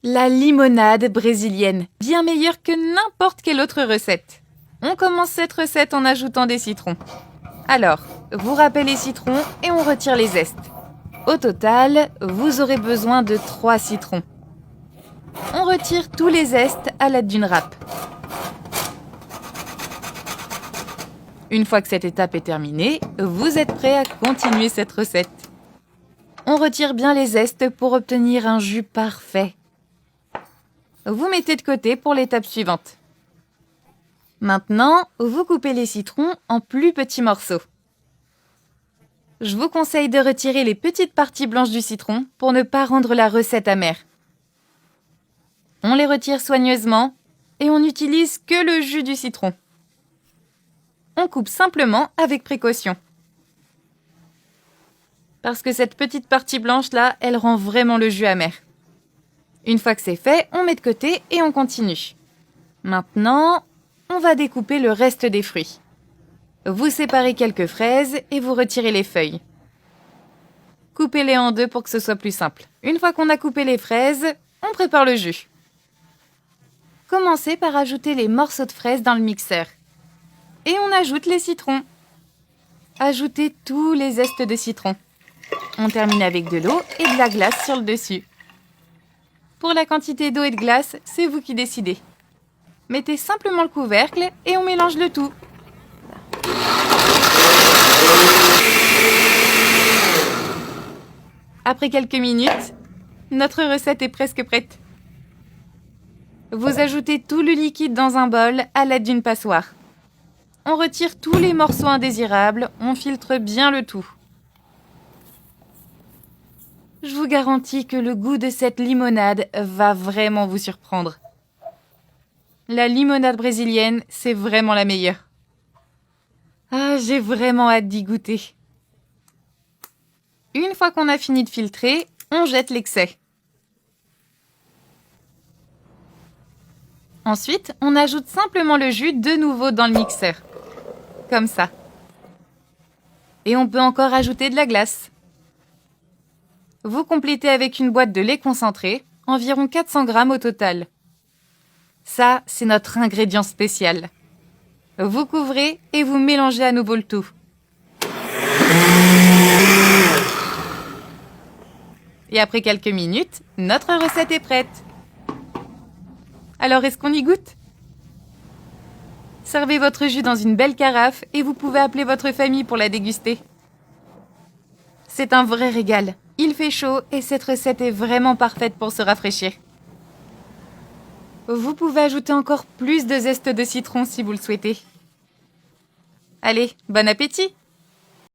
La limonade brésilienne, bien meilleure que n'importe quelle autre recette. On commence cette recette en ajoutant des citrons. Alors, vous râpez les citrons et on retire les zestes. Au total, vous aurez besoin de 3 citrons. On retire tous les zestes à l'aide d'une râpe. Une fois que cette étape est terminée, vous êtes prêt à continuer cette recette. On retire bien les zestes pour obtenir un jus parfait. Vous mettez de côté pour l'étape suivante. Maintenant, vous coupez les citrons en plus petits morceaux. Je vous conseille de retirer les petites parties blanches du citron pour ne pas rendre la recette amère. On les retire soigneusement et on n'utilise que le jus du citron. On coupe simplement avec précaution. Parce que cette petite partie blanche-là, elle rend vraiment le jus amer. Une fois que c'est fait, on met de côté et on continue. Maintenant, on va découper le reste des fruits. Vous séparez quelques fraises et vous retirez les feuilles. Coupez-les en deux pour que ce soit plus simple. Une fois qu'on a coupé les fraises, on prépare le jus. Commencez par ajouter les morceaux de fraises dans le mixeur. Et on ajoute les citrons. Ajoutez tous les zestes de citron. On termine avec de l'eau et de la glace sur le dessus. Pour la quantité d'eau et de glace, c'est vous qui décidez. Mettez simplement le couvercle et on mélange le tout. Après quelques minutes, notre recette est presque prête. Vous ajoutez tout le liquide dans un bol à l'aide d'une passoire. On retire tous les morceaux indésirables, on filtre bien le tout. Je vous garantis que le goût de cette limonade va vraiment vous surprendre. La limonade brésilienne, c'est vraiment la meilleure. Ah, j'ai vraiment hâte d'y goûter. Une fois qu'on a fini de filtrer, on jette l'excès. Ensuite, on ajoute simplement le jus de nouveau dans le mixeur. Comme ça. Et on peut encore ajouter de la glace. Vous complétez avec une boîte de lait concentré, environ 400 g au total. Ça, c'est notre ingrédient spécial. Vous couvrez et vous mélangez à nouveau le tout. Et après quelques minutes, notre recette est prête. Alors, est-ce qu'on y goûte ? Servez votre jus dans une belle carafe et vous pouvez appeler votre famille pour la déguster. C'est un vrai régal. Il fait chaud et cette recette est vraiment parfaite pour se rafraîchir. Vous pouvez ajouter encore plus de zeste de citron si vous le souhaitez. Allez, bon appétit!